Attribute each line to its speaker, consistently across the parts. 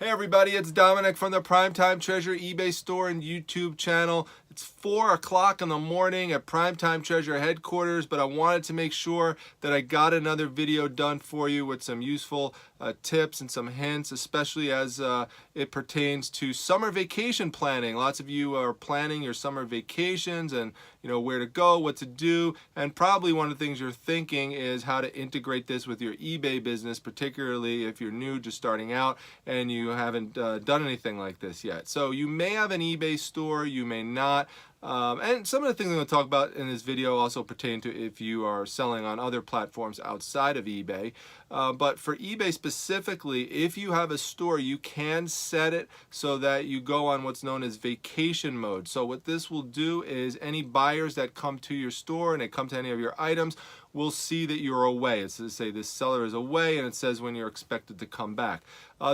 Speaker 1: Hey everybody, it's Dominic from the Primetime Treasure eBay store and YouTube channel. It's 4 o'clock in the morning at Primetime Treasure headquarters, but I wanted to make sure that I got another video done for you with some useful tips and some hints, especially as it pertains to summer vacation planning. Lots of you are planning your summer vacations and where to go, what to do, and probably one of the things you're thinking is how to integrate this with your eBay business, particularly if you're new, just starting out, and you haven't done anything like this yet. So you may have an eBay store, you may not. And some of the things I'm going to talk about in this video also pertain to if you are selling on other platforms outside of eBay. But for eBay specifically, if you have a store, you can set it so that you go on what's known as vacation mode. So what this will do is any buyers that come to your store and they come to any of your items will see that you're away. It's to say this seller is away, and it says when you're expected to come back.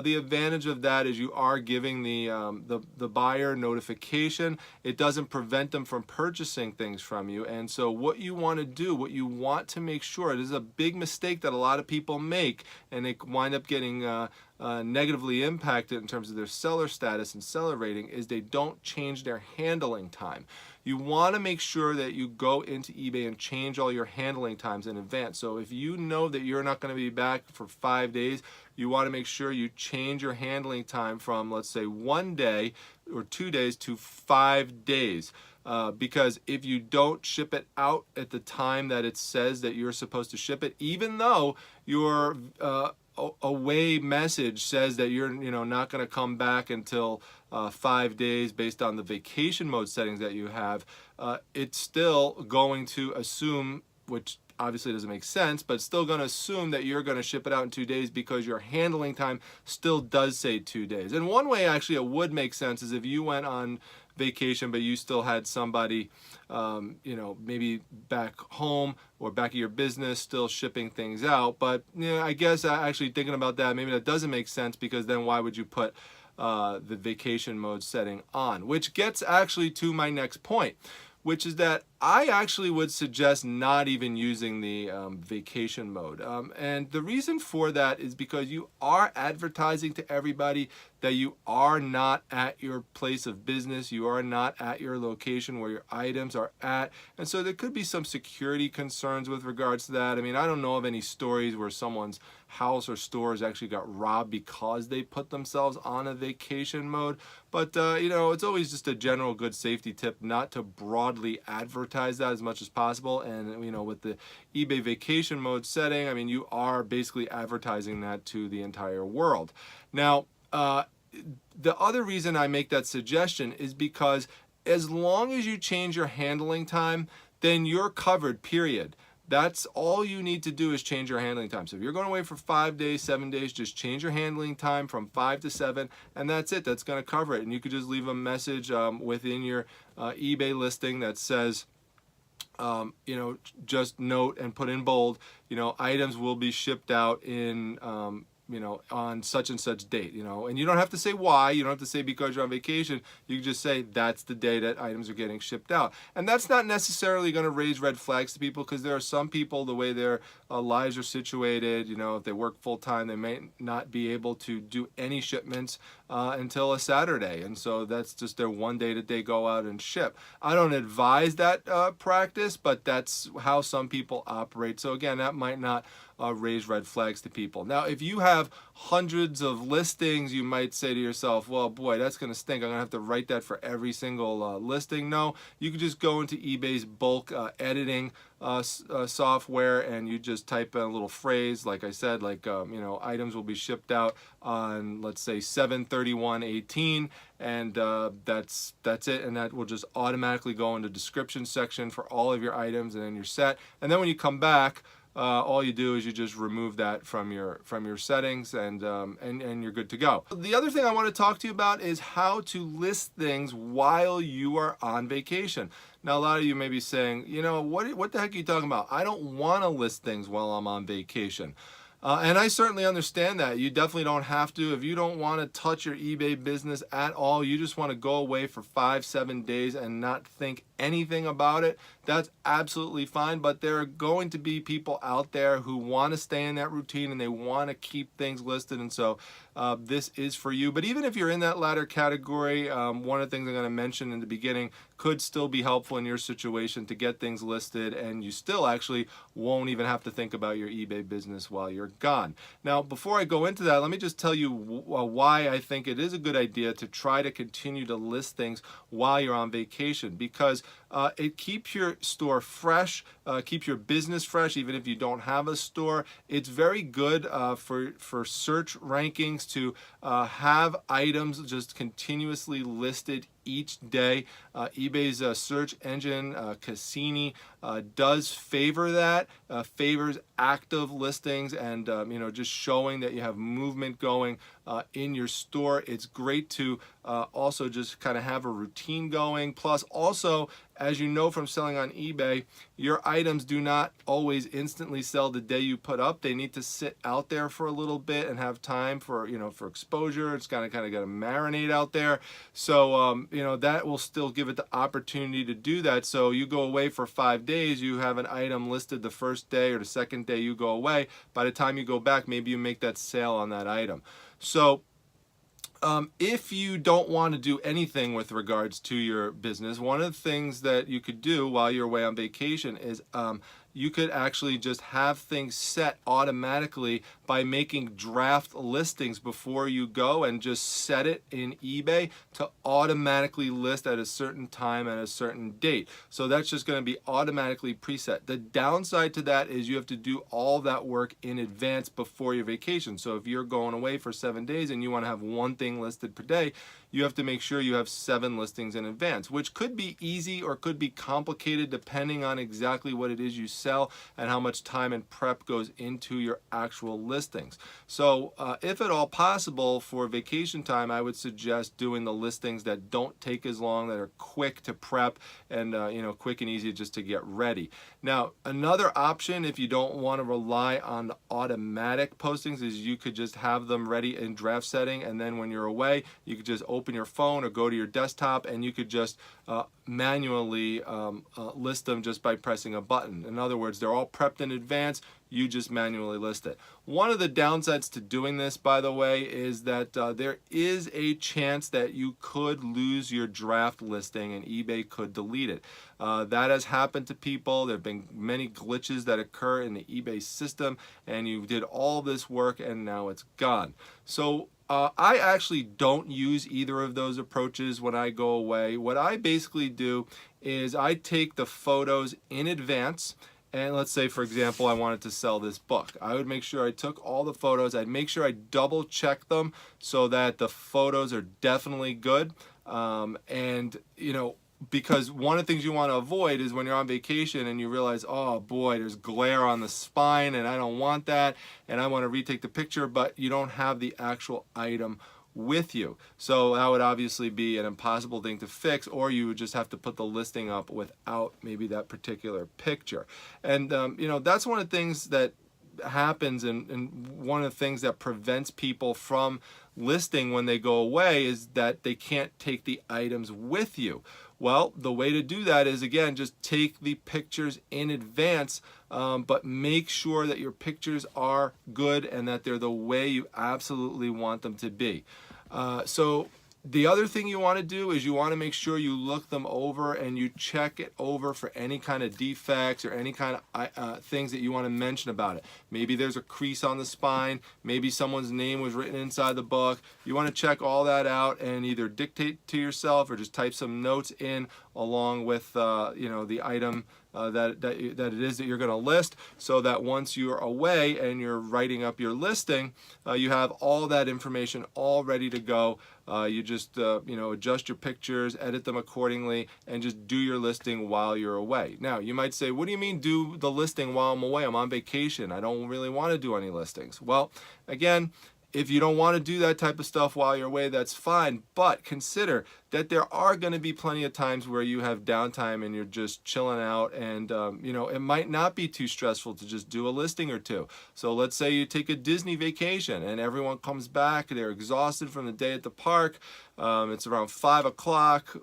Speaker 1: The advantage of that is you are giving the buyer notification. It doesn't prevent them from purchasing things from you. And so what you want to do, what you want to make sure, this is a big mistake that a lot of people make, and they wind up getting negatively impacted in terms of their seller status and seller rating, is they don't change their handling time. You want to make sure that you go into eBay and change all your handling times in advance. So if you know that you're not going to be back for 5 days, you want to make sure you change your handling time from, let's say, 1 day or 2 days to 5 days. Because if you don't ship it out at the time that it says that you're supposed to ship it, even though your away message says that you're not going to come back until 5 days based on the vacation mode settings that you have, it's still going to assume, which obviously doesn't make sense, but still going to assume that you're going to ship it out in 2 days because your handling time still does say 2 days. And one way actually it would make sense is if you went on vacation but you still had somebody maybe back home or back at your business still shipping things out. But I guess actually thinking about that, maybe that doesn't make sense, because then why would you put the vacation mode setting on? Which gets actually to my next point, which is that I actually would suggest not even using the vacation mode. And the reason for that is because you are advertising to everybody that you are not at your place of business, you are not at your location where your items are at. And so there could be some security concerns with regards to that. I mean, I don't know of any stories where someone's house or stores actually got robbed because they put themselves on a vacation mode. But, it's always just a general good safety tip not to broadly advertise that as much as possible. And with the eBay vacation mode setting, I mean, you are basically advertising that to the entire world. Now, the other reason I make that suggestion is because as long as you change your handling time, then you're covered, period. That's all you need to do is change your handling time. So if you're going away for 5 days, 7 days, just change your handling time from 5 to 7, and that's it. That's going to cover it. And you could just leave a message within your eBay listing that says, just note and put in bold, items will be shipped out in, on such and such date, and you don't have to say why, you don't have to say because you're on vacation, you can just say that's the day that items are getting shipped out. And that's not necessarily going to raise red flags to people, because there are some people, the way their lives are situated, if they work full-time, they may not be able to do any shipments until a Saturday, and so that's just their one day that they go out and ship. I don't advise that practice, but that's how some people operate. So again, that might not raise red flags to people. Now, if you have hundreds of listings, you might say to yourself, well, boy, that's going to stink. I'm going to have to write that for every single listing. No, you can just go into eBay's bulk editing software, and you just type in a little phrase, like I said, like, items will be shipped out on, let's say, 7/31/18, and that's it, and that will just automatically go in the description section for all of your items, and then you're set. And then when you come back, all you do is you just remove that from your settings, and you're good to go. The other thing I want to talk to you about is how to list things while you are on vacation. Now, a lot of you may be saying, what the heck are you talking about? I don't want to list things while I'm on vacation. And I certainly understand that. You definitely don't have to. If you don't want to touch your eBay business at all, you just want to go away for 5-7 days and not think anything about it, that's absolutely fine. But there are going to be people out there who want to stay in that routine and they want to keep things listed. And so this is for you. But even if you're in that latter category, one of the things I'm going to mention in the beginning could still be helpful in your situation to get things listed, and you still actually won't even have to think about your eBay business while you're gone. Now, before I go into that, let me just tell you why I think it is a good idea to try to continue to list things while you're on vacation, because it keeps your store fresh, keeps your business fresh, even if you don't have a store. It's very good for search rankings to have items just continuously listed each day. eBay's search engine, Cassini, does favor that, favors active listings and just showing that you have movement going in your store. It's great to also just kind of have a routine going. Plus also, as you know from selling on eBay, your items do not always instantly sell the day you put up. They need to sit out there for a little bit and have time for for exposure. It's kind of got to marinate out there. So that will still give it the opportunity to do that. So you go away for 5 days, you have an item listed the first day or the second day you go away. By the time you go back, maybe you make that sale on that item. So if you don't want to do anything with regards to your business, one of the things that you could do while you're away on vacation is you could actually just have things set automatically by making draft listings before you go, and just set it in eBay to automatically list at a certain time and a certain date. So that's just going to be automatically preset. The downside to that is you have to do all that work in advance before your vacation. So if you're going away for 7 days and you want to have one thing listed per day, you have to make sure you have 7 listings in advance, which could be easy or could be complicated depending on exactly what it is you sell and how much time and prep goes into your actual listings. So if at all possible for vacation time, I would suggest doing the listings that don't take as long, that are quick to prep and quick and easy just to get ready. Now, another option, if you don't want to rely on the automatic postings, is you could just have them ready in draft setting, and then when you're away, you could just open your phone or go to your desktop and you could just manually list them just by pressing a button. In other words, they're all prepped in advance. You just manually list it. One of the downsides to doing this, by the way, is that there is a chance that you could lose your draft listing and eBay could delete it. That has happened to people. There have been many glitches that occur in the eBay system, and you did all this work and now it's gone. So I actually don't use either of those approaches when I go away. What I basically do is I take the photos in advance, and let's say, for example, I wanted to sell this book. I would make sure I took all the photos. I'd make sure I double check them so that the photos are definitely good. Because one of the things you want to avoid is when you're on vacation and you realize, oh boy, there's glare on the spine and I don't want that, and I want to retake the picture, but you don't have the actual item with you. So that would obviously be an impossible thing to fix, or you would just have to put the listing up without maybe that particular picture. And that's one of the things that happens, and one of the things that prevents people from listing when they go away is that they can't take the items with you. Well, the way to do that is, again, just take the pictures in advance, but make sure that your pictures are good and that they're the way you absolutely want them to be. So the other thing you want to do is you want to make sure you look them over and you check it over for any kind of defects or any kind of things that you want to mention about it. Maybe there's a crease on the spine. Maybe someone's name was written inside the book. You want to check all that out and either dictate to yourself or just type some notes in along with the item that it is that you're going to list, so that once you're away and you're writing up your listing, you have all that information all ready to go. You just adjust your pictures, edit them accordingly, and just do your listing while you're away. Now, you might say, what do you mean do the listing while I'm away? I'm on vacation. I don't really want to do any listings. Well, again, if you don't want to do that type of stuff while you're away, that's fine. But consider that there are going to be plenty of times where you have downtime and you're just chilling out, and you know, it might not be too stressful to just do a listing or two. So let's say you take a Disney vacation and everyone comes back, they're exhausted from the day at the park. It's around 5 o'clock.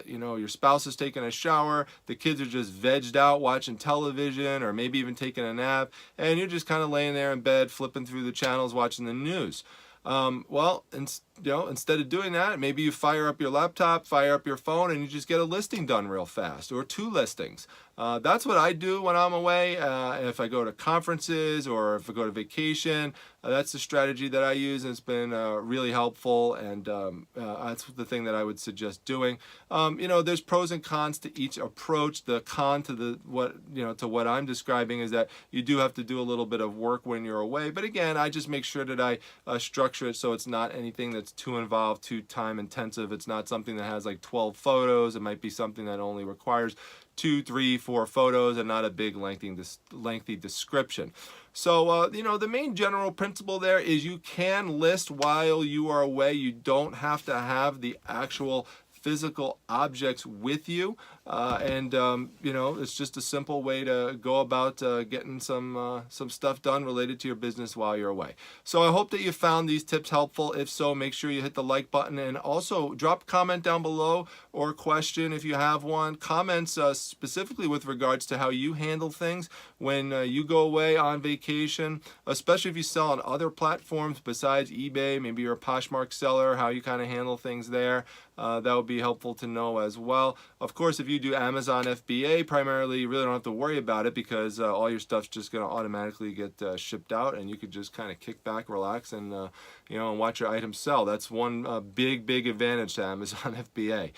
Speaker 1: You know, your spouse is taking a shower, the kids are just vegged out watching television or maybe even taking a nap, and you're just kind of laying there in bed flipping through the channels watching the news. Well, you know, instead of doing that, maybe you fire up your laptop, fire up your phone, and you just get a listing done real fast, or 2 listings. That's what I do when I'm away. If I go to conferences or if I go to vacation, that's the strategy that I use, and it's been really helpful, and that's the thing that I would suggest doing. You know, there's pros and cons to each approach. The con to what I'm describing is that you do have to do a little bit of work when you're away. But again, I just make sure that I structure it so it's not anything that's too involved, too time intensive. It's not something that has like 12 photos. It might be something that only requires 2, 3, 4 photos and not a big lengthy description. So, you know, the main general principle there is you can list while you are away. You don't have to have the actual physical objects with you, you know, it's just a simple way to go about getting some stuff done related to your business while you're away. So I hope that you found these tips helpful. If so, make sure you hit the like button, and also drop a comment down below or a question if you have one. Comments specifically with regards to how you handle things when you go away on vacation, especially if you sell on other platforms besides eBay. Maybe you're a Poshmark seller, how you kind of handle things there. That would be helpful to know as well. Of course, if you do Amazon FBA primarily, you really don't have to worry about it, because all your stuff's just going to automatically get shipped out, and you could just kind of kick back, relax, and you know, and watch your items sell. That's one big advantage to Amazon FBA.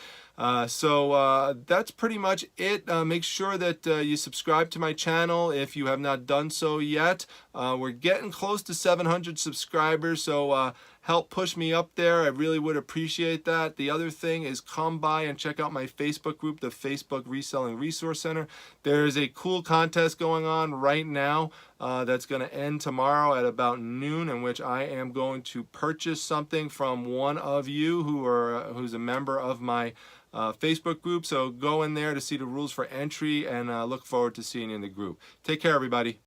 Speaker 1: So that's pretty much it. Make sure that you subscribe to my channel if you have not done so yet. We're getting close to 700 subscribers, so help push me up there. I really would appreciate that. The other thing is, come by and check out my Facebook group, the Facebook Reselling Resource Center. There's a cool contest going on right now that's going to end tomorrow at about noon, in which I am going to purchase something from one of you who's a member of my Facebook group. So go in there to see the rules for entry, and look forward to seeing you in the group. Take care, everybody.